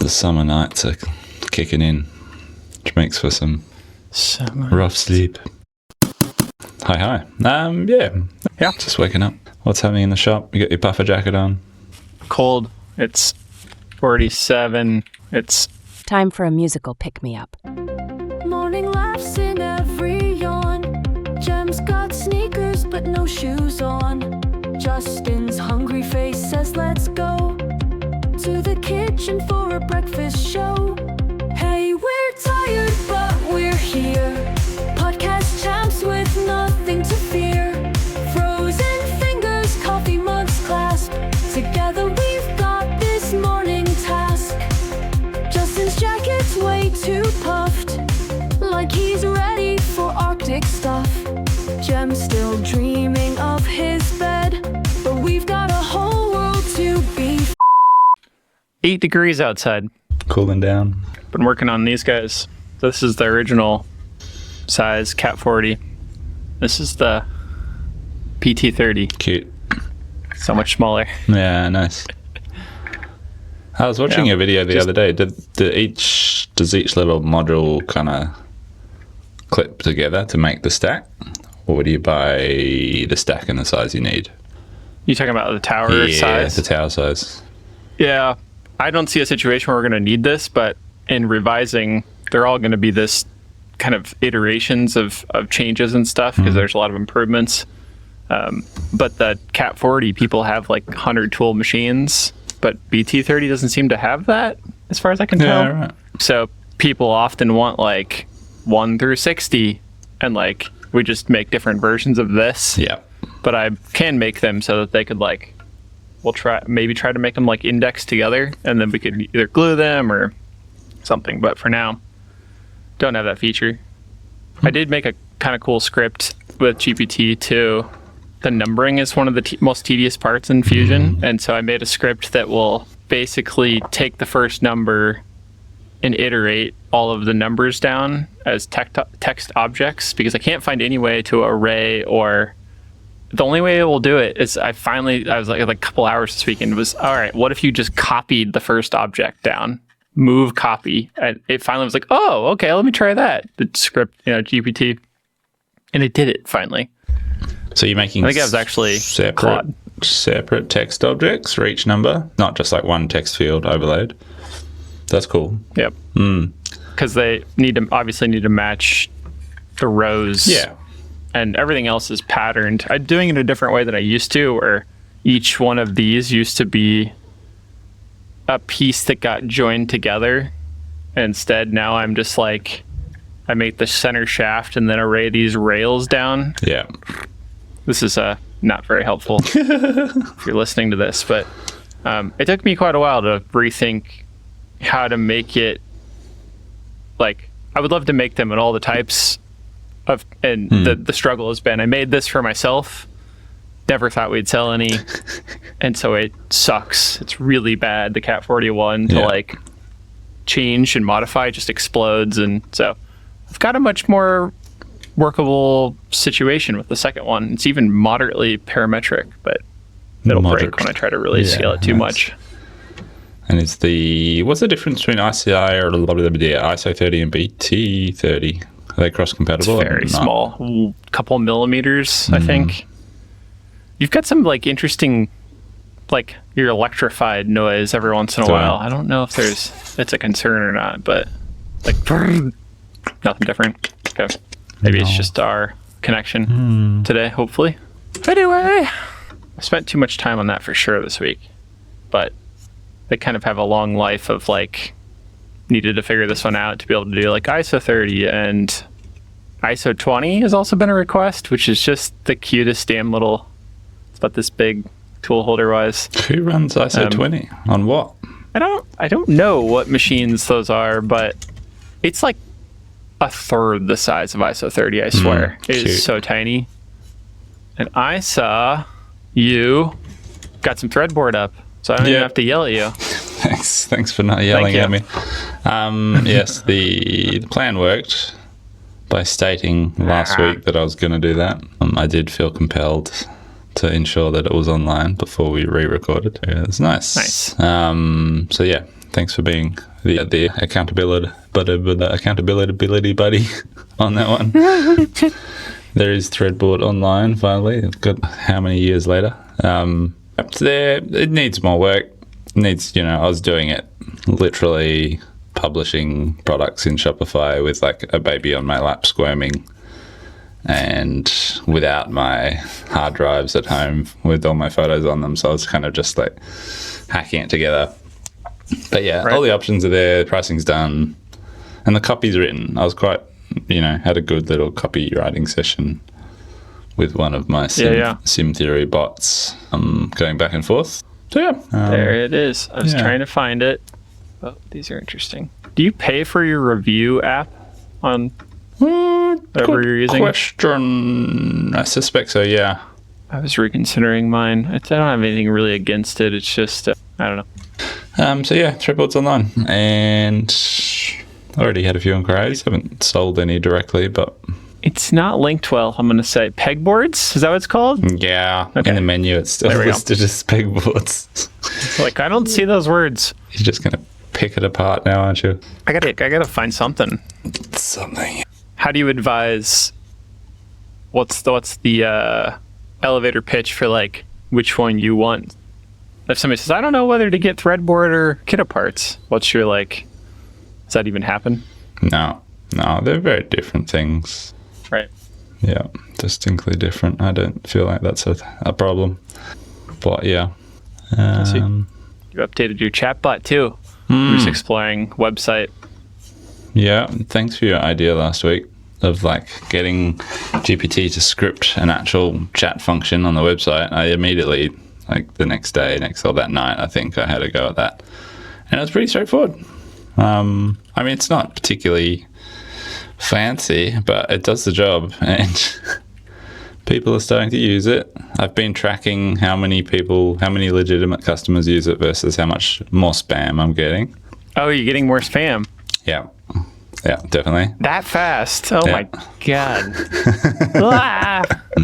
The summer nights are kicking in, which makes for some rough sleep. Hi. Yeah. Just waking up. What's happening in the shop? You got your puffer jacket on? Cold. It's 47. It's time for a musical pick-me-up. Morning laughs in every yawn. Jem's got sneakers but no shoes on. Justin's hungry face says let's go to the kitchen for a breakfast show. Hey, we're tired but we're here. Podcast champs with nothing to fear. Frozen fingers, coffee mugs clasped. Together we've got this morning task. Justin's jacket's way too puffed, like he's ready for Arctic stuff. Jem's still dreaming of his bed, but we've got a whole world to be 8 degrees outside. Cooling down. Been working on these guys. This is the original size Cat 40. This is the PT 30. Cute. So much smaller. Yeah, nice. I was watching a video the other day. Does each little module kind of clip together to make the stack? Or do you buy the stack in the size you need? You talking about the tower size? Yeah, the tower size. Yeah. I don't see a situation where we're going to need this, but in revising, they're all going to be this kind of iterations of changes and stuff because there's a lot of improvements. But the Cat 40, people have like 100 tool machines, but BT 30 doesn't seem to have that as far as I can tell. Yeah, right. So people often want like 1 through 60 and like we just make different versions of this. Yeah. But I can make them so that they could like, we'll try to make them like indexed together and then we could either glue them or something. But for now, don't have that feature. I did make a kind of cool script with GPT too. The numbering is one of the most tedious parts in Fusion. And so I made a script that will basically take the first number and iterate all of the numbers down as text objects because I can't find any way to array or the only way it will do it is I was like a couple hours this weekend was, all right, what if you just copied the first object down? Move copy. And it finally was like, oh, okay, let me try that. The script, GPT. And it did it finally. So you're making I think that was actually separate text objects for each number, not just like one text field overlaid. That's cool. Yep. Because they obviously need to match the rows. Yeah. And everything else is patterned. I'm doing it a different way than I used to, where each one of these used to be a piece that got joined together. Instead, now I'm just like, I make the center shaft and then array these rails down. Yeah. This is not very helpful if you're listening to this, but it took me quite a while to rethink how to make it. Like, I would love to make them in all the types of, and the struggle has been, I made this for myself, never thought we'd sell any, and so it sucks. It's really bad. The Cat 41 to like change and modify just explodes, and so I've got a much more workable situation with the second one. It's even moderately parametric, but it'll break when I try to really scale it too much. And what's the difference between ISO 30 and BT 30? Are they cross-compatible? It's very small, couple millimeters, I think. You've got some like interesting, like your electrified noise every once in a while. I don't know if it's a concern or not, but like nothing different. Okay. Maybe it's just our connection today, hopefully. Anyway, I spent too much time on that for sure this week, but they kind of have a long life of like, needed to figure this one out to be able to do like ISO 30 and ISO 20 has also been a request, which is just the cutest damn little, it's about this big tool holder wise. Who runs ISO 20 on what? I don't know what machines those are, but it's like a third the size of ISO 30, I swear. It is so tiny. And I saw you got some threadboard up, so I don't even have to yell at you. Thanks for not yelling at me. Yes, the plan worked by stating last week that I was going to do that. I did feel compelled to ensure that it was online before we re-recorded. Yeah, it's nice. Nice. So yeah, thanks for being the accountability buddy on that one. There is Threadboard online finally. I've got how many years later. It's there. It needs more work. It needs, I was doing it literally publishing products in Shopify with like a baby on my lap squirming, and without my hard drives at home with all my photos on them. So I was kind of just like hacking it together. But yeah, all the options are there, the pricing's done, and the copy's written. I was quite, had a good little copywriting session with one of my sim theory bots, going back and forth. So yeah. There it is. I was trying to find it. Oh, these are interesting. Do you pay for your review app on whatever you're using? Question. I suspect so, yeah. I was reconsidering mine. I don't have anything really against it. It's just, I don't know. So yeah, Threadboard's online, and I already had a few inquiries. Haven't sold any directly, but it's not linked well. I'm going to say pegboards. Is that what it's called? Yeah. Okay. In the menu, it's still listed as pegboards. Like, I don't see those words. You're just going to pick it apart now, aren't you? I gotta find something. How do you advise? What's the elevator pitch for like which one you want? If somebody says, I don't know whether to get Threadboard or Kiddo Parts, what's your like? Does that even happen? No, they're very different things. Right. Yeah, distinctly different. I don't feel like that's a problem. But yeah. You updated your chatbot too. Just exploring website. Yeah, thanks for your idea last week of like getting GPT to script an actual chat function on the website. I immediately, like the next day, that night, I think I had a go at that. And it was pretty straightforward. I mean, it's not particularly fancy, but it does the job, and people are starting to use it. I've been tracking how many legitimate customers use it versus how much more spam I'm getting. Oh, you're getting more spam? Yeah, definitely. That fast? Oh my God.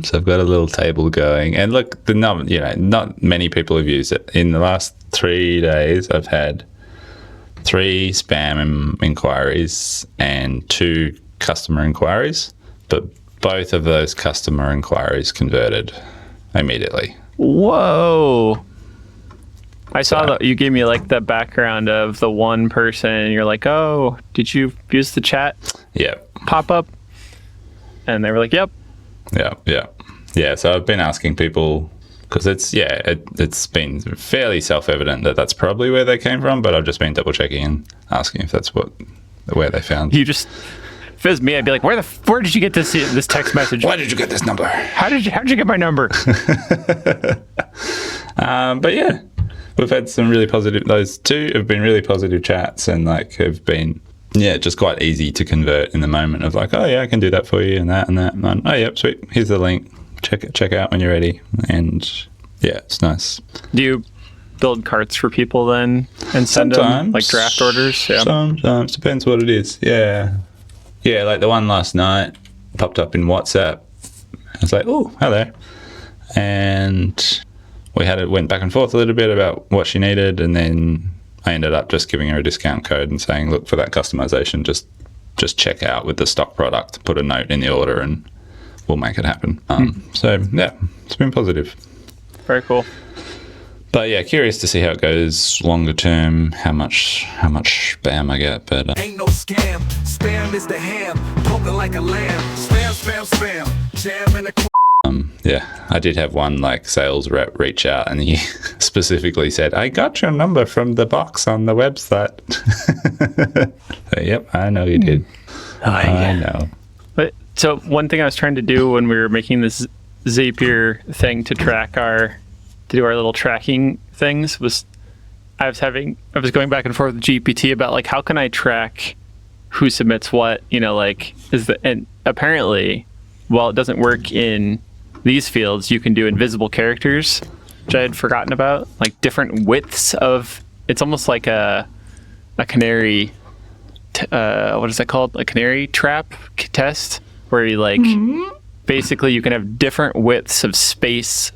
So I've got a little table going, and look, not many people have used it. In the last 3 days, I've had 3 spam inquiries and 2 customer inquiries, but both of those customer inquiries converted immediately. Whoa. I saw that you gave me like the background of the one person, and you're like, oh, did you use the chat pop up? And they were like, yep. Yeah, so I've been asking people, because it's been fairly self-evident that that's probably where they came from, but I've just been double-checking and asking if that's where they found. You just... If it was me, I'd be like, where did you get this text message? Why did you get this number? How did you get my number? But yeah, we've had some really positive, those 2 have been really positive chats, and like have been, just quite easy to convert in the moment of like, oh yeah, I can do that for you and that. And oh yeah, sweet. Here's the link. Check out when you're ready. And yeah, it's nice. Do you build carts for people then and send them like draft orders? Yeah. Sometimes, depends what it is. Yeah. Yeah, like the one last night popped up in WhatsApp. I was like, oh, hello. And we went back and forth a little bit about what she needed, and then I ended up just giving her a discount code and saying, look, for that customization, just check out with the stock product, put a note in the order, and we'll make it happen. So, yeah, it's been positive. Very cool. But yeah, curious to see how it goes longer term, how much spam I get. But ain't no scam. Spam is the ham. Poking like a lamb. Spam. Jam in the yeah, I did have one like sales rep reach out, and he specifically said, I got your number from the box on the website. So, yep, I know you did. I know. But so one thing I was trying to do when we were making this Zapier thing to do our little tracking things was I was going back and forth with GPT about like, how can I track who submits what, and apparently, while it doesn't work in these fields, you can do invisible characters, which I had forgotten about, like different widths of, it's almost like a canary, what is that called? A canary trap test, where you basically you can have different widths of spacebar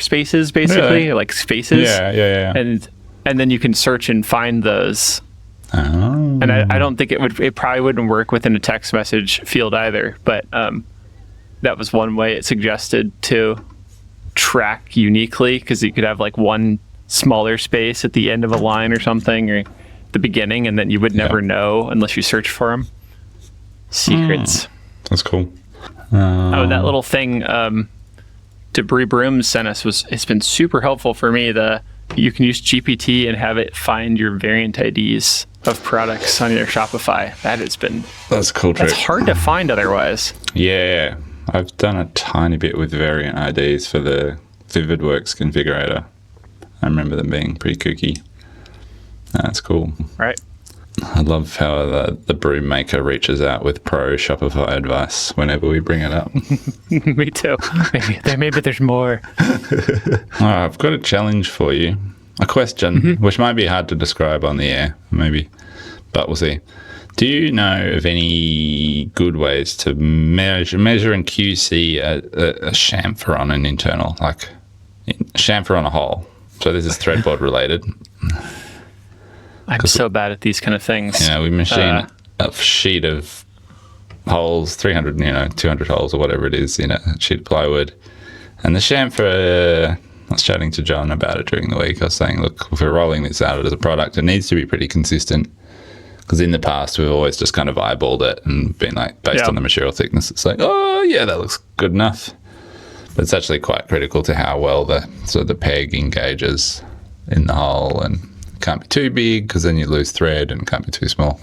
spaces, basically, like spaces. Yeah. And and then you can search and find those. Oh. And I don't think it probably wouldn't work within a text message field either, but that was one way it suggested to track uniquely, because you could have like one smaller space at the end of a line or something, or the beginning, and then you would never know unless you search for them. Secrets. That's cool. Oh, that little thing Debris Brooms sent us it's been super helpful for me. You can use GPT and have it find your variant IDs of products on your Shopify. That's a cool trick. That's hard to find otherwise. Yeah, I've done a tiny bit with variant IDs for the VividWorks configurator. I remember them being pretty kooky. That's cool. Right. I love how the broom maker reaches out with pro Shopify advice whenever we bring it up. Me too. Maybe there's more. I've got a challenge for you. A question, which might be hard to describe on the air, maybe, but we'll see. Do you know of any good ways to measure and QC a chamfer on an internal, like chamfer on a hole? So this is threadboard related. I'm so bad at these kind of things. We machine a sheet of holes, 300, 200 holes or whatever it is, a sheet of plywood. And the chamfer, I was chatting to John about it during the week. I was saying, look, if we're rolling this out as a product, it needs to be pretty consistent. Because in the past, we've always just kind of eyeballed it and been like, based on the material thickness, it's like, oh, yeah, that looks good enough. But it's actually quite critical to how well the peg engages in the hole, and can't be too big because then you lose thread, and can't be too small.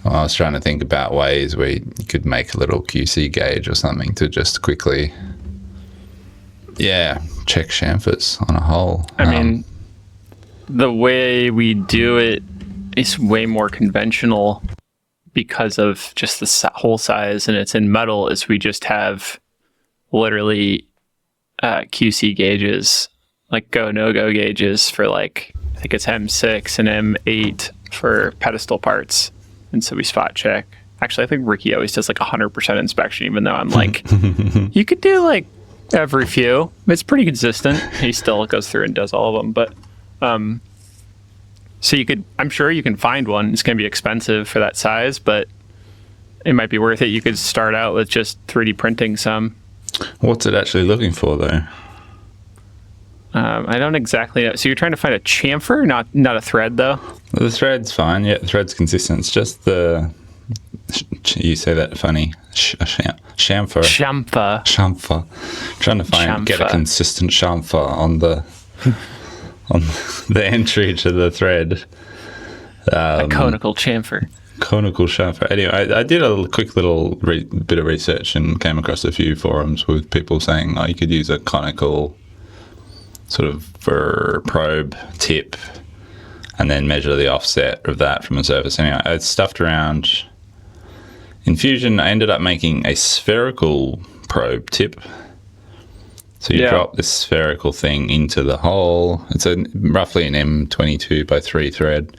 Well, I was trying to think about ways where you could make a little QC gauge or something to just quickly, check chamfers on a hole. I mean, the way we do it is way more conventional because of just the hole size, and it's in metal, is we just have literally QC gauges, like go, no-go gauges for like, I think it's M6 and M8 for pedestal parts. And so we spot check. Actually, I think Ricky always does like 100% inspection, even though I'm like, you could do like every few. It's pretty consistent. He still goes through and does all of them. But so I'm sure you can find one. It's going to be expensive for that size, but it might be worth it. You could start out with just 3D printing some. What's it actually looking for, though? I don't exactly know. So you're trying to find a chamfer, not a thread, though? The thread's fine. Yeah, the thread's consistent. It's just you say that funny. Chamfer. Trying to get a consistent chamfer on the entry to the thread. A conical chamfer. Conical chamfer. Anyway, I did a quick little bit of research and came across a few forums with people saying, you could use a conical sort of for probe tip and then measure the offset of that from a surface. Anyway, I stuffed around. In Fusion, I ended up making a spherical probe tip. So you drop this spherical thing into the hole. It's roughly an M22 by 3 thread.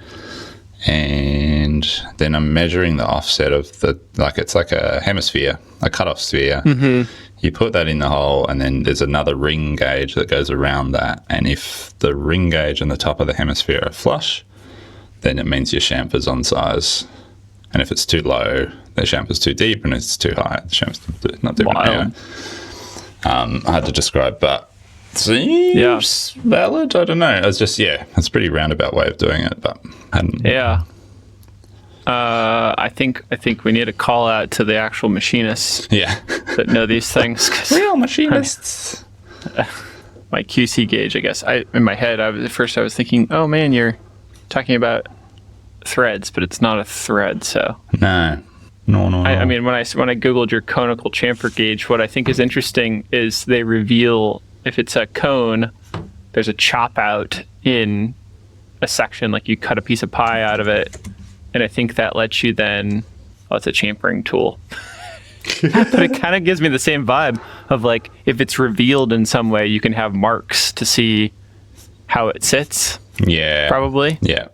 And then I'm measuring the offset of it's like a hemisphere, a cutoff sphere. Mm-hmm. You put that in the hole, and then there's another ring gauge that goes around that. And if the ring gauge and the top of the hemisphere are flush, then it means your chamfer's on size. And if it's too low, the chamfer's too deep, and if it's too high, the chamfer's not deep. Anyway, hard to describe, but seems valid. I don't know. It's just it's a pretty roundabout way of doing it, but hadn't. Yeah. I think we need to call out to the actual machinists. That know these things. Real machinists. My QC gauge, I guess. In my head, at first I was thinking, oh man, you're talking about threads, but it's not a thread. So no. I mean, when I googled your conical chamfer gauge, what I think is interesting is they reveal if it's a cone, there's a chop out in a section, like you cut a piece of pie out of it. And I think that lets you then, it's a chamfering tool. But it kind of gives me the same vibe of like, if it's revealed in some way, you can have marks to see how it sits. Yeah. Probably. Yeah.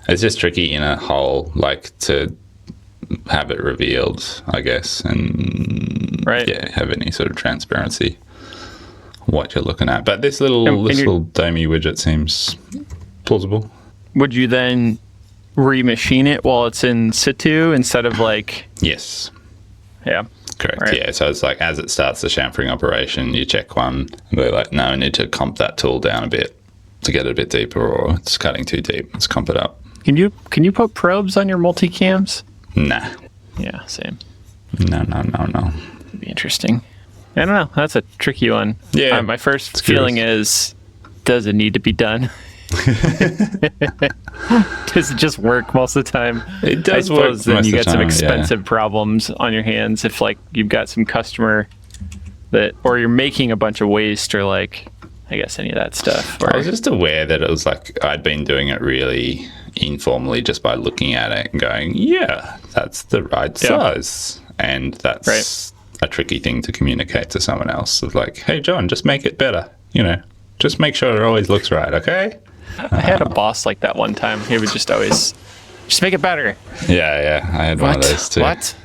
It's just tricky in a hole, like to have it revealed, I guess, and have any sort of transparency what you're looking at. But this little domey widget seems plausible. Would you then remachine it while it's in situ instead of like... Yes. Yeah. Correct. Right. Yeah. So it's like as it starts the chamfering operation, you check one and be like, no, I need to comp that tool down a bit to get it a bit deeper, or it's cutting too deep. Let's comp it up. Can you put probes on your multicams? Nah. Yeah, same. No. It'd be interesting. I don't know. That's a tricky one. Yeah. My first feeling is, does it need to be done? Does it just work most of the time? It does I work suppose then most you of get the some time, expensive problems on your hands if like you've got some customer that, or you're making a bunch of waste, or like, I guess any of that stuff. Or, I was just aware that it was like I'd been doing it really informally just by looking at it and going, yeah, that's the right size. And that's a tricky thing to communicate to someone else of like, hey, John, just make it better. You know, just make sure it always looks right, okay? I had a boss like that one time. He would just always, just make it better. Yeah. I had one of those too. What?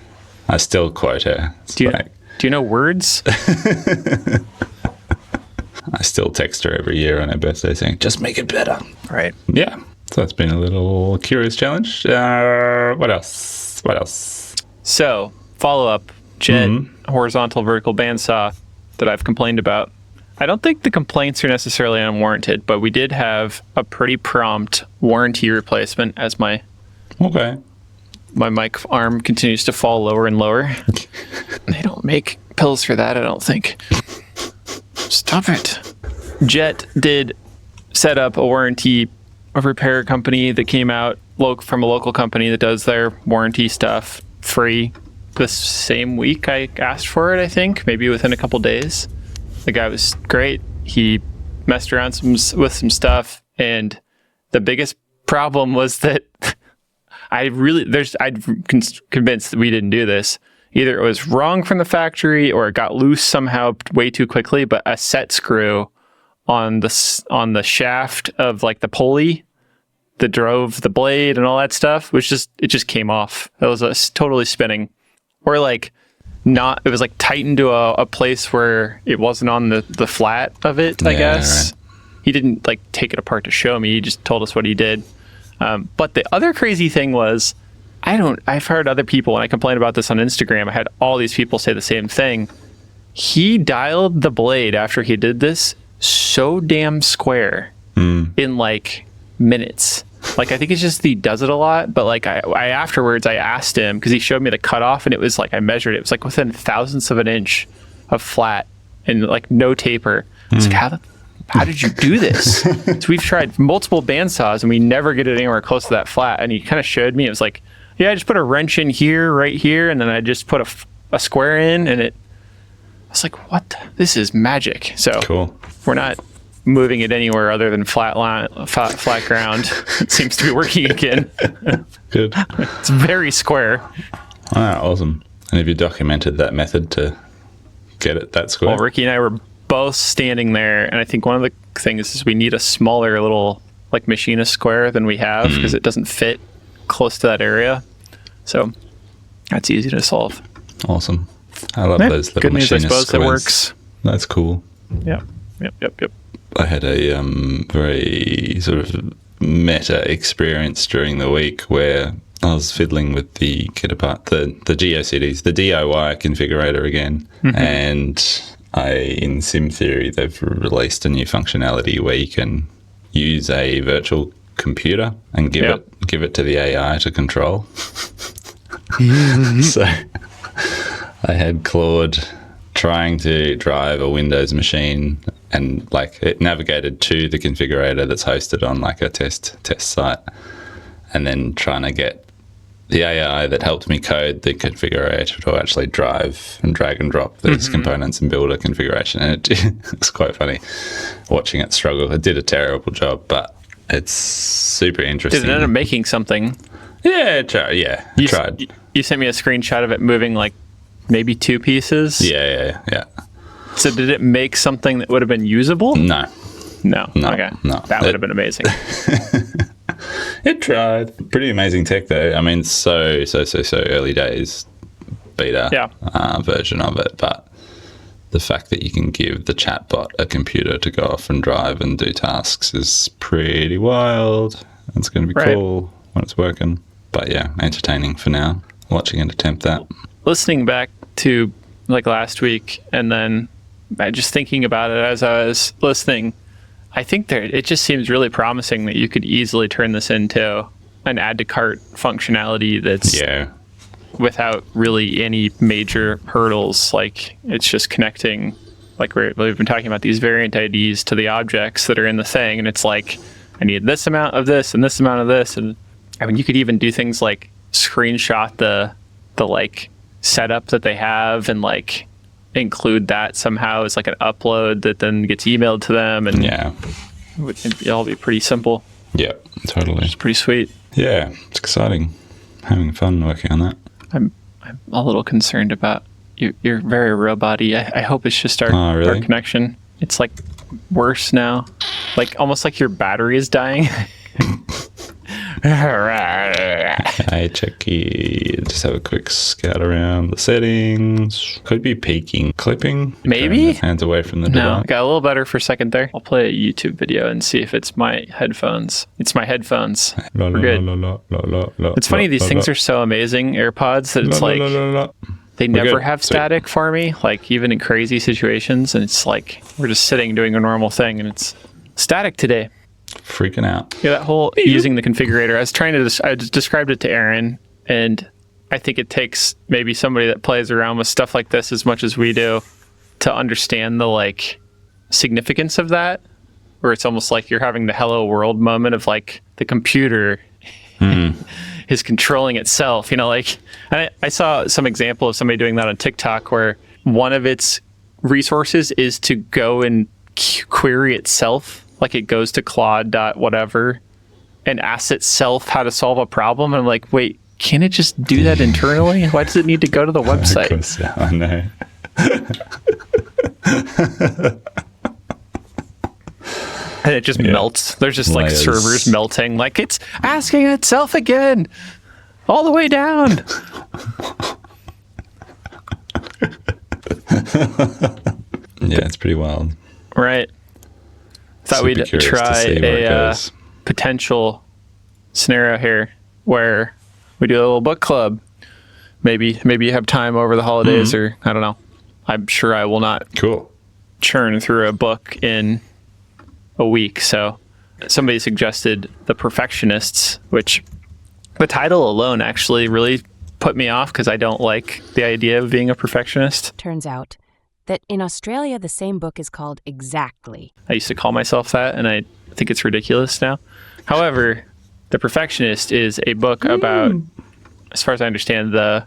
I still quote her. It's Do like, you know words? I still text her every year on her birthday saying, just make it better. Right. Yeah. So it's been a little curious challenge. What else? So, follow up, Jet horizontal vertical bandsaw that I've complained about. I don't think the complaints are necessarily unwarranted, but we did have a pretty prompt warranty replacement as my mic arm continues to fall lower and lower. They don't make pills for that, I don't think. Stop it. Jet did set up a warranty, a repair company that came out from a local company that does their warranty stuff free the same week I asked for it, I think, maybe within a couple days. The guy was great. He messed around with some stuff, and the biggest problem was that I'm convinced that we didn't do this. Either it was wrong from the factory or it got loose somehow way too quickly, but a set screw on the shaft of like the pulley that drove the blade and all that stuff it just came off. It was totally spinning, or like it was like tightened to a place where it wasn't on the flat of it, I guess. Right. He didn't like take it apart to show me. He just told us what he did. But the other crazy thing was, I've heard other people, when I complained about this on Instagram, I had all these people say the same thing. He dialed the blade after he did this so damn square in like minutes. Like, I think it's just he does it a lot, but like I afterwards I asked him, because he showed me the cutoff, and it was like, I measured it. It was like within thousandths of an inch of flat and like no taper. I was like, how did you do this? So we've tried multiple bandsaws and we never get it anywhere close to that flat. And he kind of showed me, it was like, yeah, I just put a wrench in here, right here, and then I just put a square in, and I was like, what? This is magic. So cool. We're not moving it anywhere other than flat ground. It seems to be working again. Good. It's very square. Awesome. And have you documented that method to get it that square? Well, Ricky and I were both standing there, and I think one of the things is we need a smaller little like machinist square than we have, because it doesn't fit close to that area. So that's easy to solve. Awesome. I love those little good news, I machinist suppose squares. It works. That's cool. Yep. I had a very sort of meta experience during the week where I was fiddling with the GeoCities, the DIY configurator again, and in Sim Theory they've released a new functionality where you can use a virtual computer and give it to the AI to control. So I had Claude trying to drive a Windows machine, and like it navigated to the configurator that's hosted on like a test site, and then trying to get the AI that helped me code the configurator to actually drive and drag and drop these components and build a configuration. And it's quite funny watching it struggle. It did a terrible job, but it's super interesting. Did it end up making something? Yeah, it tried. You sent me a screenshot of it moving like maybe 2 pieces. Yeah. So did it make something that would have been usable? No. Okay. No. That would have been amazing. It tried. Pretty amazing tech though. I mean, so early days beta version of it, but the fact that you can give the chatbot a computer to go off and drive and do tasks is pretty wild. It's going to be cool when it's working. But yeah, entertaining for now, watching it attempt that. Listening back to like last week and then just thinking about it as I was listening, I think it just seems really promising that you could easily turn this into an add to cart functionality that's without really any major hurdles. Like it's just connecting, like we've been talking about, these variant IDs to the objects that are in the thing, and it's like, I need this amount of this and this amount of this. And I mean, you could even do things like screenshot the like setup that they have and like include that somehow as like an upload that then gets emailed to them, and it'd all be pretty simple. Yeah, totally. It's pretty sweet. Yeah, it's exciting. Having fun working on that. I'm a little concerned about you're very robot-y. I hope it's just our connection. It's like worse now. Like almost like your battery is dying. Hey, Chucky. Just have a quick scout around the settings. Could be peaking. Clipping. Maybe? Hands away from the No, device. got a little better for a second there. I'll play a YouTube video and see if it's my headphones. It's my headphones. We're good. It's funny, these things are so amazing, AirPods, that it's like they never have static for me, like even in crazy situations. And it's like we're just sitting doing a normal thing and it's static today. Freaking out. Yeah, that whole using the configurator, I described it to Aaron, and I think it takes maybe somebody that plays around with stuff like this as much as we do to understand the like significance of that, where it's almost like you're having the hello world moment of like the computer is controlling itself, you know, like I saw some example of somebody doing that on TikTok where one of its resources is to go and query itself. Like it goes to Claude.whatever and asks itself how to solve a problem. And I'm like, wait, can't it just do that internally? Why does it need to go to the website? Of course, I know. And it just melts. There's just like servers melting. Like it's asking itself again. All the way down. Yeah, it's pretty wild. Right. Thought we'd try a potential scenario here where we do a little book club. Maybe you have time over the holidays, or I don't know. I'm sure I will not churn through a book in a week. So somebody suggested The Perfectionists, which the title alone actually really put me off because I don't like the idea of being a perfectionist. Turns out that in Australia, the same book is called Exactly. I used to call myself that, and I think it's ridiculous now. However, The Perfectionist is a book about, as far as I understand, the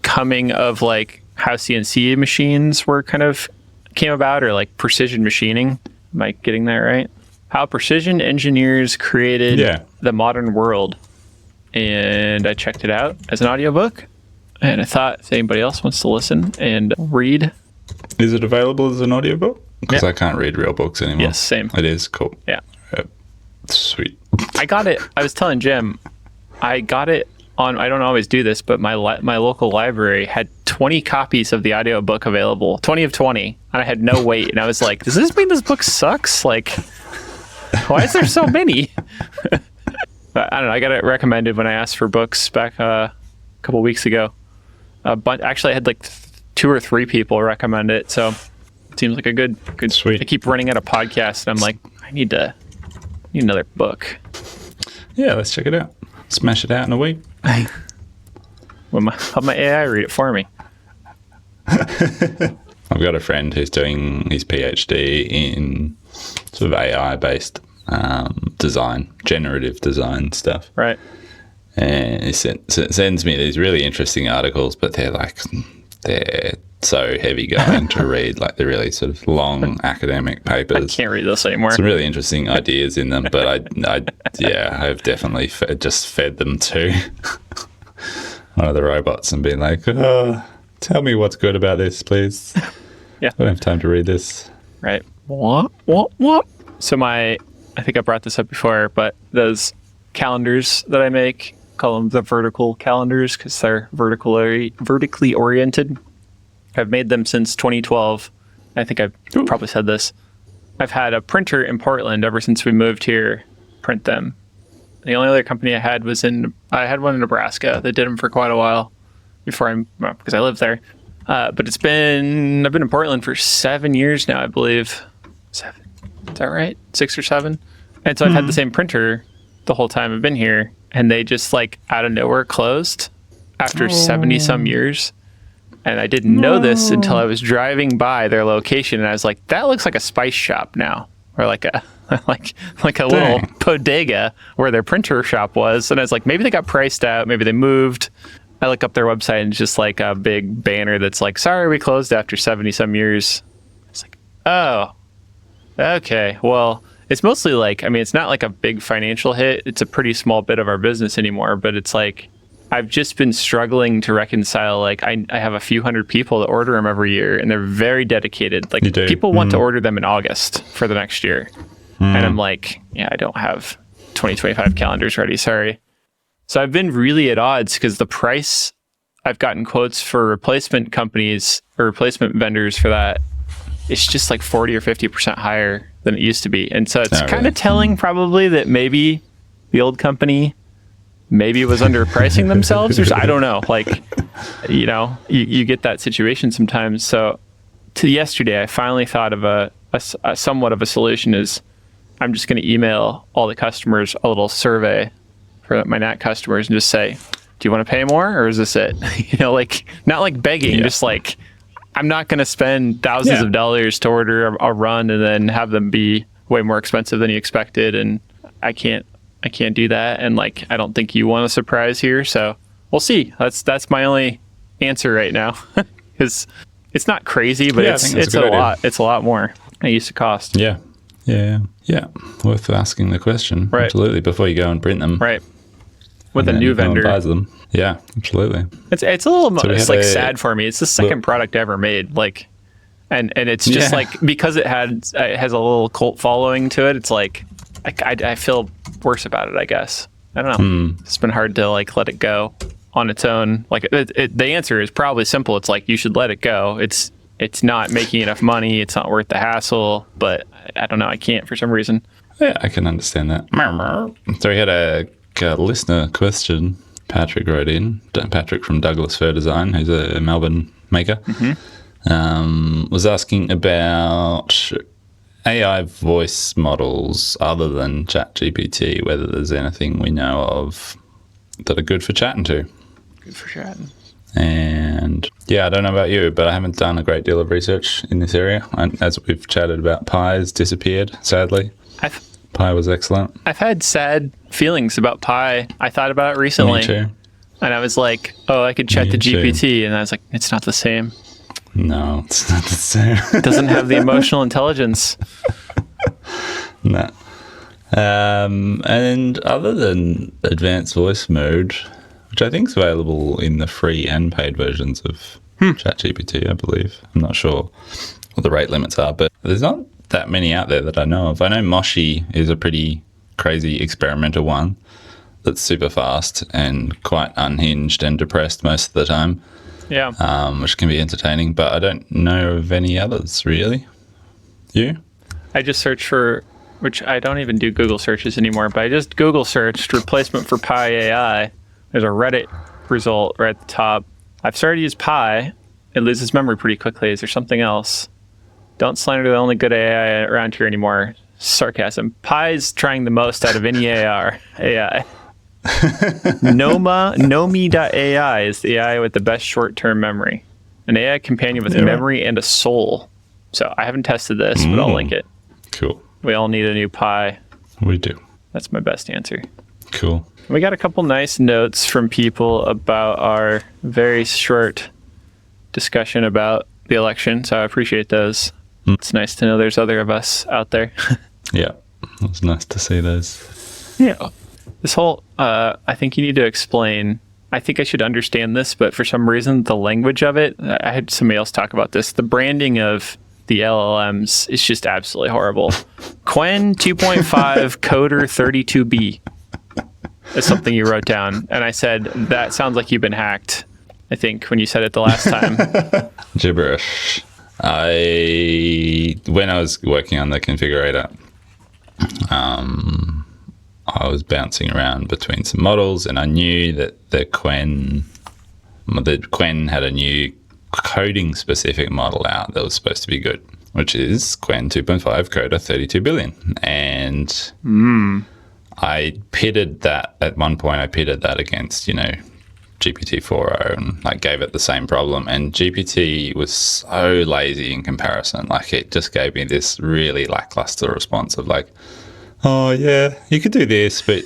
coming of like how CNC machines were kind of came about, or like precision machining. Am I getting that right? How precision engineers created the modern world. And I checked it out as an audiobook, and I thought if anybody else wants to listen and read. Is it available as an audiobook? Because I can't read real books anymore. Yes, same. It is cool. Yeah. Sweet. I got it. I was telling Jim, I got it on, I don't always do this, but my local library had 20 copies of the audiobook available. 20 of 20. And I had no wait. And I was like, does this mean this book sucks? Like, why is there so many? I don't know. I got it recommended when I asked for books back a couple weeks ago. But actually, I had like 2 or 3 people recommend it. So it seems like a good. Sweet. I keep running out of podcasts, and I'm like, I need another book. Yeah, let's check it out. Smash it out in a week. Have my AI read it for me. I've got a friend who's doing his PhD in sort of AI-based design, generative design stuff. Right. And he sends me these really interesting articles, but they're so heavy going to read. Like they're really sort of long academic papers. I can't read this anymore. Some really interesting ideas in them, but I've definitely just fed them to one of the robots and been like, oh, tell me what's good about this, please. Yeah. I don't have time to read this. Right. What? So I think I brought this up before, but those calendars that I make, call them the vertical calendars because they're vertically oriented. I've made them since 2012. I think I've probably said this. I've had a printer in Portland ever since we moved here print them. The only other company I had I had one in Nebraska that did them for quite a while because I lived there. But I've been in Portland for 7 years now, I believe. 7. Is that right? 6 or 7? And so I've had the same printer the whole time I've been here, and they just like out of nowhere closed after 70 some years. And I didn't know this until I was driving by their location, and I was like, that looks like a spice shop now, or like a like a little bodega where their printer shop was. And I was like, maybe they got priced out, maybe they moved. I look up their website and it's just like a big banner that's like, sorry, we closed after 70 some years. It's like, oh, okay. Well, it's mostly like, I mean, it's not like a big financial hit. It's a pretty small bit of our business anymore, but it's like, I've just been struggling to reconcile, like, I have a few hundred people that order them every year, and they're very dedicated. Like, people want to order them in August for the next year. And I'm like, yeah, I don't have 2025 calendars ready. Sorry. So I've been really at odds because the price, I've gotten quotes for replacement companies or replacement vendors for that. It's just like 40 or 50% higher than it used to be. And so it's kind of telling probably that maybe the old company maybe was underpricing themselves, or I don't know. Like, you know, you get that situation sometimes. So to yesterday, I finally thought of a somewhat of a solution is I'm just going to email all the customers a little survey for my NAT customers and just say, do you want to pay more, or is this it? You know, like, not like begging, just like, I'm not going to spend thousands of dollars to order a run and then have them be way more expensive than you expected. And I can't do that. And like, I don't think you want a surprise here. So we'll see. That's my only answer right now. Because it's not crazy, but it's a lot. It's a lot more than it used to cost. Yeah. Worth asking the question. Right. Absolutely. Before you go and print them. Right. With a new vendor. Buys them. Yeah, absolutely. It's a little it's like sad for me. It's the second product I ever made. Like, and it's just like, because it has a little cult following to it. It's like, I feel worse about it, I guess. I don't know. It's been hard to like let it go on its own. Like, the answer is probably simple. It's like, you should let it go. It's not making enough money. It's not worth the hassle. But I don't know. I can't for some reason. Yeah, I can understand that. So we had a listener question. Patrick wrote in. Patrick from Douglas Fur Design, who's a Melbourne maker, was asking about AI voice models other than ChatGPT, whether there's anything we know of that are good for chatting to. Good for chatting. And yeah, I don't know about you, but I haven't done a great deal of research in this area. As we've chatted about, Pi's disappeared, sadly. Pi was excellent. I've had sad feelings about Pi. I thought about it recently. Me too. And I was like, oh, I could chat to GPT. And I was like, it's not the same. No, it's not the same. It doesn't have the emotional intelligence. No. And other than advanced voice mode, which I think is available in the free and paid versions of ChatGPT, I believe. I'm not sure what the rate limits are, but there's not that many out there that I know of. I know Moshi is a pretty crazy experimental one that's super fast and quite unhinged and depressed most of the time. Yeah. Which can be entertaining, but I don't know of any others, really. You? I just searched for, which I don't even do Google searches anymore, but I just Google searched replacement for Pi AI. There's a Reddit result right at the top. I've started to use Pi. It loses memory pretty quickly. Is there something else? Don't slander the only good AI around here anymore. Sarcasm. Pi's trying the most out of any AI. Nomi.ai is the AI with the best short-term memory. An AI companion with memory and a soul. So I haven't tested this, but I'll link it. Cool. We all need a new Pi. We do. That's my best answer. Cool. We got a couple nice notes from people about our very short discussion about the election, so I appreciate those. It's nice to know there's other of us out there. Yeah, it was nice to see those. Yeah. This whole, I think you need to explain, I think I should understand this, but for some reason, the language of it, I had somebody else talk about this, the branding of the LLMs is just absolutely horrible. Quen 2.5 Coder 32B is something you wrote down. And I said, that sounds like you've been hacked, I think, when you said it the last time. Gibberish. When I was working on the configurator, I was bouncing around between some models, and I knew that the Quen had a new coding specific model out that was supposed to be good, which is Quen 2.5 Coda 32 billion. And I pitted that at one point. I pitted that against, GPT-4o and like gave it the same problem. And GPT was so lazy in comparison. Like it just gave me this really lackluster response of like, oh yeah, you could do this, but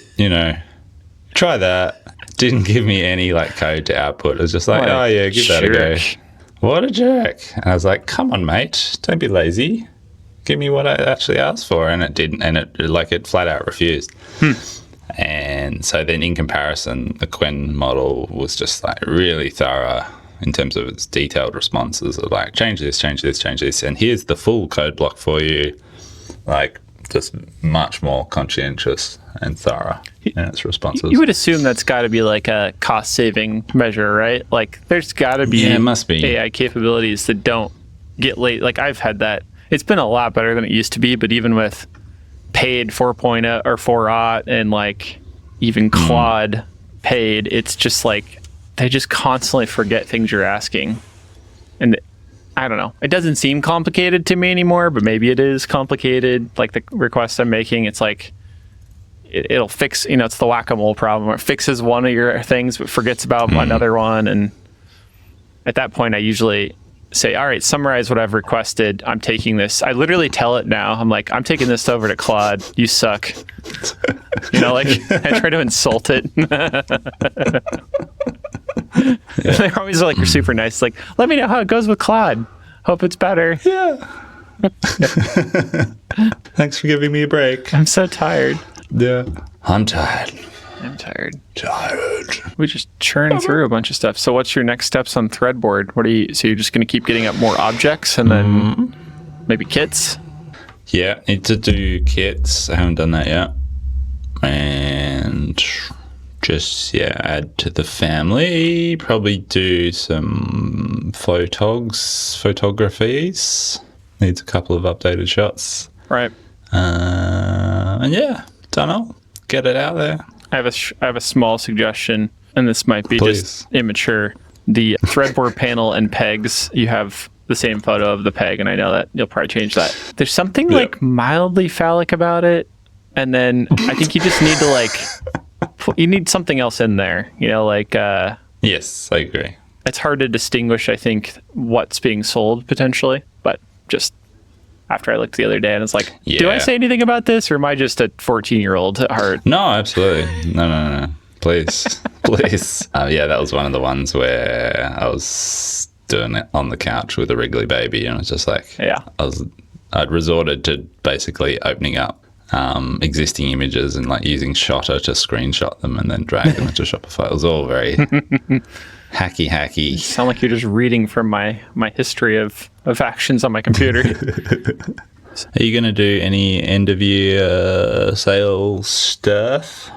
try that. Didn't give me any like code to output. It was just like, oh yeah, give that a go. What a jerk. And I was like, come on, mate, don't be lazy. Give me what I actually asked for. And it didn't, and it flat out refused. And so then in comparison, the Quen model was just like really thorough in terms of its detailed responses of like, change this, change this, change this. And here's the full code block for you. Like just much more conscientious and thorough in its responses. You would assume that's got to be like a cost saving measure, right? Like there's got to be, it must be AI capabilities that don't get late. Like I've had that. It's been a lot better than it used to be, but even with paid 4.0 or 4.0 and like even Claude paid, it's just like they just constantly forget things you're asking. And I don't know. It doesn't seem complicated to me anymore, but maybe it is complicated. Like the request I'm making, it's like it'll fix, it's the whack-a-mole problem. It fixes one of your things but forgets about another one. And at that point, I usually say, all right, summarize what I've requested. I'm taking this. I literally tell it now. I'm like, I'm taking this over to Claude. You suck. I try to insult it. They're always like, you're super nice. Like, let me know how it goes with Claude. Hope it's better. Yeah. Thanks for giving me a break. I'm so tired. Yeah. I'm tired. Tired. We just churn through a bunch of stuff. So what's your next steps on Threadboard? So you're just going to keep getting up more objects and then maybe kits? Yeah, need to do kits. I haven't done that yet. And just, add to the family. Probably do some photographies. Needs a couple of updated shots. Right. And don't know. Get it out there. I have a small suggestion, and this might be just immature. The Threadboard panel and pegs, you have the same photo of the peg, and I know that you'll probably change that. There's something like mildly phallic about it, and then I think you just need to you need something else in there. Yes, I agree. It's hard to distinguish, I think, what's being sold potentially, but just after I looked the other day and it's like, do I say anything about this or am I just a 14-year-old at heart? No, absolutely. No. Please. Please. That was one of the ones where I was doing it on the couch with a wriggly baby and it was just like, I'd resorted to basically opening up existing images and like using Shotter to screenshot them and then drag them into Shopify. It was all very hacky. You sound like you're just reading from my history of actions on my computer. Are you going to do any end of year sales stuff?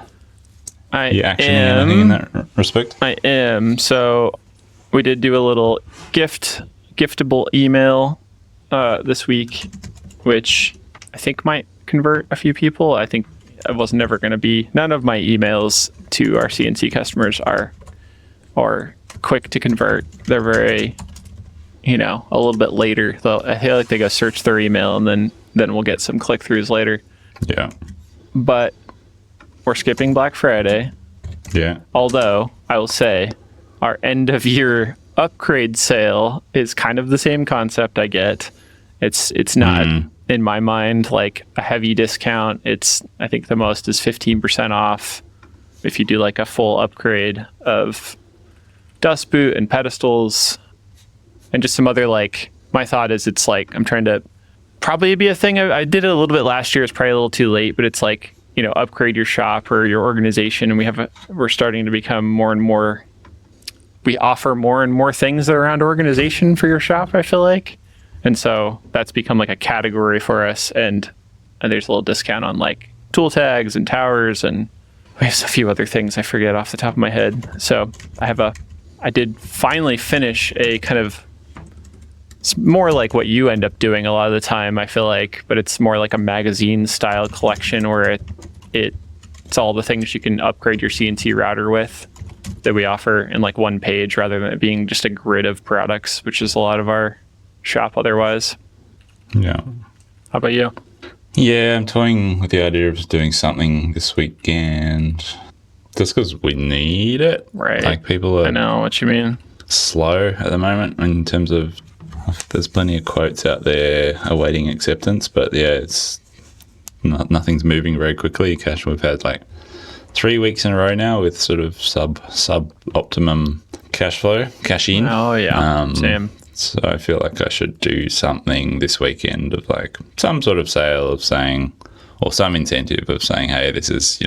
I you actioning am. Anything in that respect? I am. So we did do a little giftable email this week, which I think might convert a few people. I think it was never going to be. None of my emails to our CNC customers are quick to convert. They're very, a little bit later. I feel like they go search their email and then we'll get some click-throughs later. Yeah. But we're skipping Black Friday. Yeah. Although I will say our end of year upgrade sale is kind of the same concept I get. It's not in my mind like a heavy discount. I think the most is 15% off if you do like a full upgrade of dust boot and pedestals and just some other my thought is it's like I'm trying to probably be a thing. I did it a little bit last year. It's probably a little too late, but it's like, upgrade your shop or your organization. And we're starting to become more and more, we offer more and more things that are around organization for your shop, I feel like. And so that's become like a category for us. And there's a little discount on like tool tags and towers. And we have a few other things I forget off the top of my head. So I did finally finish a kind of It's more like what you end up doing a lot of the time, I feel like, but it's more like a magazine style collection where it's all the things you can upgrade your CNC router with that we offer in like one page rather than it being just a grid of products, which is a lot of our shop otherwise. Yeah. How about you? Yeah, I'm toying with the idea of doing something this weekend just because we need it. Right. Like people are I know what you mean. slow at the moment in terms of there's plenty of quotes out there awaiting acceptance, but yeah, it's nothing's moving very quickly. We've had like 3 weeks in a row now with sort of sub optimum cash in. Oh yeah, same. So I feel like I should do something this weekend of like some sort of sale of saying, or some incentive of saying, hey, this is,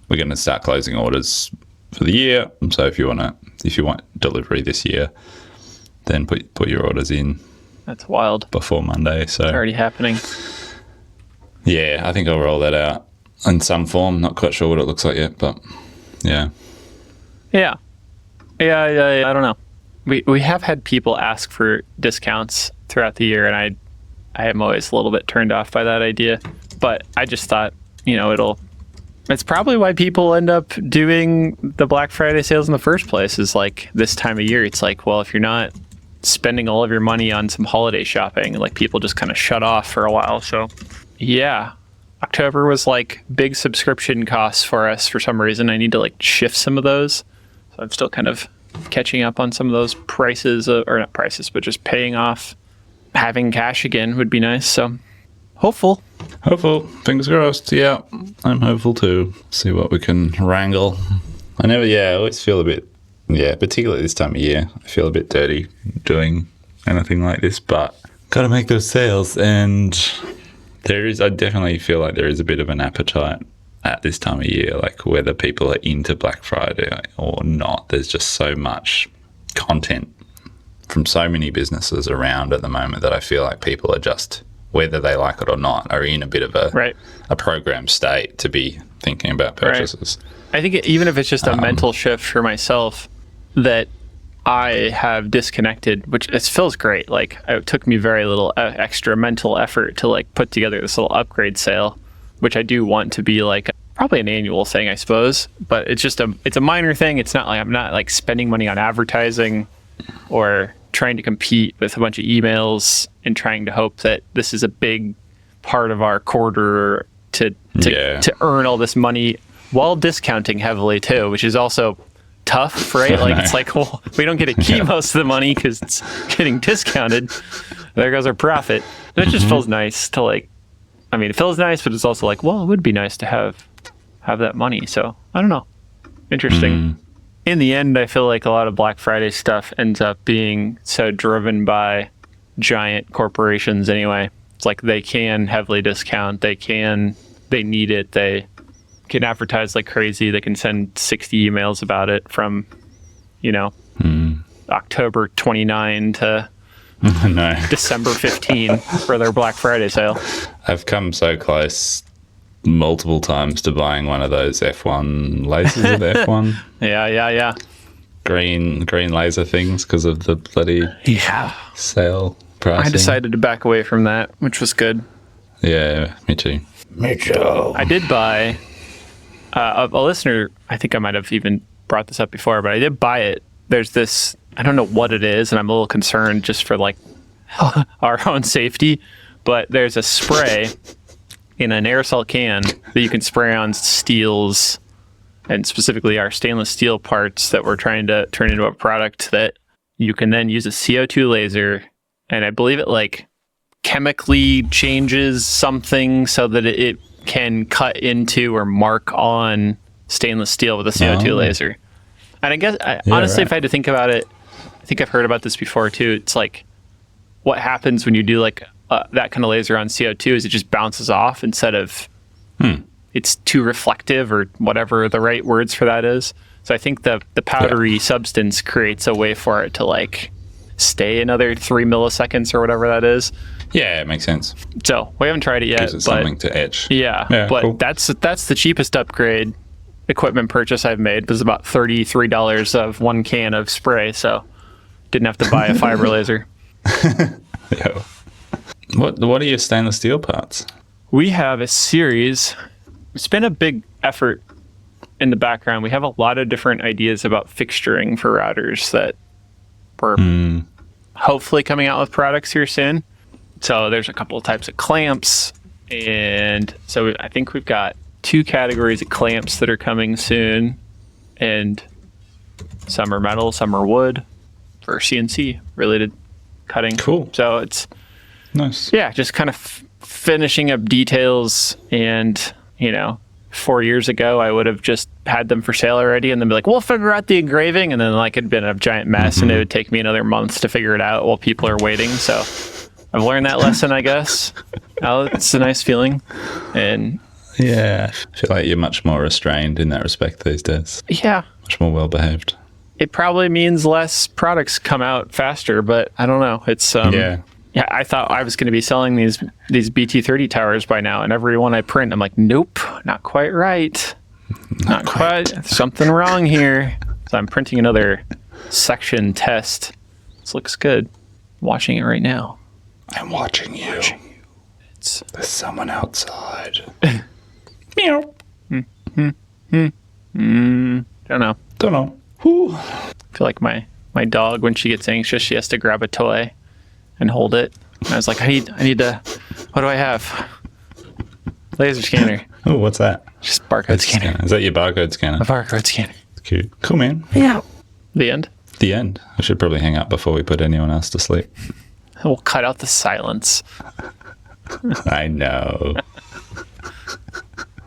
we're going to start closing orders for the year. So if you want delivery this year, then put your orders in. That's wild. Before Monday. So Already happening. Yeah, I think I'll roll that out in some form. Not quite sure what it looks like yet, but yeah. Yeah. I don't know. We have had people ask for discounts throughout the year, and I am always a little bit turned off by that idea. But I just thought, it's probably why people end up doing the Black Friday sales in the first place, is like this time of year. It's like, well, if you're not spending all of your money on some holiday shopping, like people just kind of shut off for a while. So yeah, October was like big subscription costs for us for some reason. I need to like shift some of those. So I'm still kind of catching up on some of those prices, or not prices, but just paying off. Having cash again would be nice. So hopeful. Fingers crossed. Yeah, I'm hopeful too. See what we can wrangle. I always feel a bit, particularly this time of year, I feel a bit dirty doing anything like this, but got to make those sales. And I definitely feel like there is a bit of an appetite at this time of year, like whether people are into Black Friday or not. There's just so much content from so many businesses around at the moment that I feel like people are just, whether they like it or not, are in a bit of a program state to be thinking about purchases. Right. I think even if it's just a mental shift for myself that I have disconnected, which it feels great. Like it took me very little extra mental effort to like put together this little upgrade sale, which I do want to be like probably an annual thing, I suppose. But it's just it's a minor thing. It's not like I'm not like spending money on advertising or trying to compete with a bunch of emails and trying to hope that this is a big part of our quarter to earn all this money while discounting heavily too, which is also tough, right? Like it's like, well, we don't get to keep most of the money because it's getting discounted. There goes our profit. And it just feels nice to like, I mean, it feels nice, but it's also like, well, it would be nice to have that money. So I don't know. Interesting. In the end, I feel like a lot of Black Friday stuff ends up being so driven by giant corporations anyway. It's like they can heavily discount. They need it. They can advertise like crazy. They can send 60 emails about it from, October 29 to December 15 for their Black Friday sale. I've come so close multiple times to buying one of those F1 lasers with F1. Yeah. Green laser things because of the bloody sale pricing. I decided to back away from that, which was good. Yeah, me too. I did buy a listener, I think I might have even brought this up before, but I did buy it. There's this, I don't know what it is, and I'm a little concerned just for like our own safety, but there's a spray in an aerosol can that you can spray on steels, and specifically our stainless steel parts that we're trying to turn into a product that you can then use a CO2 laser, and I believe it like chemically changes something so that it can cut into or mark on stainless steel with a CO2 laser. And I guess, honestly, if I had to think about it, I think I've heard about this before too. It's like, what happens when you do like that kind of laser on CO2 is it just bounces off instead of it's too reflective or whatever the right words for that is. So I think the powdery substance creates a way for it to like stay another 3 milliseconds or whatever that is. Yeah, it makes sense. So we haven't tried it yet. Gives it something to etch. Yeah, but cool. That's the cheapest upgrade equipment purchase I've made. It was about $33 of one can of spray, so didn't have to buy a fiber laser. Yeah. What are your stainless steel parts? We have a series. It's been a big effort in the background. We have a lot of different ideas about fixturing for routers that we're hopefully coming out with products here soon. So there's a couple of types of clamps. And so I think we've got 2 categories of clamps that are coming soon. And some are metal, some are wood for CNC related cutting. Cool. So it's, Nice. yeah, just kind of finishing up details. And, 4 years ago, I would have just had them for sale already and then be like, we'll figure out the engraving. And then it'd been a giant mess and it would take me another month to figure it out while people are waiting. So I've learned that lesson, I guess. Now it's a nice feeling. And Yeah, I feel like you're much more restrained in that respect these days. yeah, Much more well behaved. it probably means less products come out faster, but I don't know. It's yeah, I thought I was going to be selling these BT30 towers by now, and every one I print, I'm like, nope, not quite right. Not quite. Something wrong here. So I'm printing another section test. This looks good. I'm watching it right now. I'm watching you. It's There's someone outside. meow. Don't know. Don't know. Whew. I feel like my dog, when she gets anxious, she has to grab a toy and hold it. And I was like, I need to. What do I have? Laser scanner. Oh, what's that? Just barcode scanner. Is that your barcode scanner? A barcode scanner. Cute. Cool, man. Yeah. The end. The end. I should probably hang up before we put anyone else to sleep. We'll cut out the silence. I know.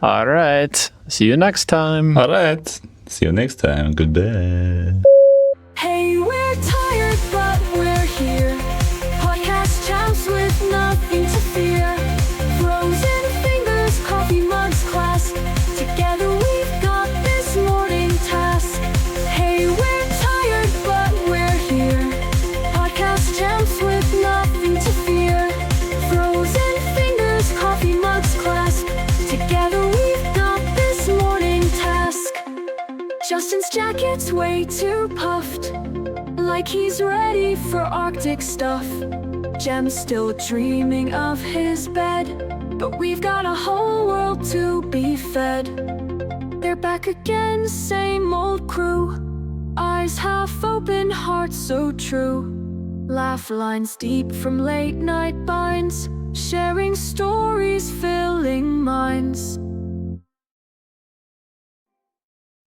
All right. See you next time. All right. See you next time. Goodbye. Hey, we're tired, but we're here. Podcast champs with nothing to fear. Frozen fingers, coffee mugs, class. Together we've got this morning task. Hey, we're tired, but we're here. Podcast champs with nothing to fear. Frozen fingers, coffee mugs, class. Together we've got this morning task. Justin's jacket's way too puffed, like he's ready for Arctic stuff. Jem's still dreaming of his bed, but we've got a whole world to be fed. They're back again, same old crew. Eyes half open, hearts so true. Laugh lines deep from late night binds, sharing stories filling minds.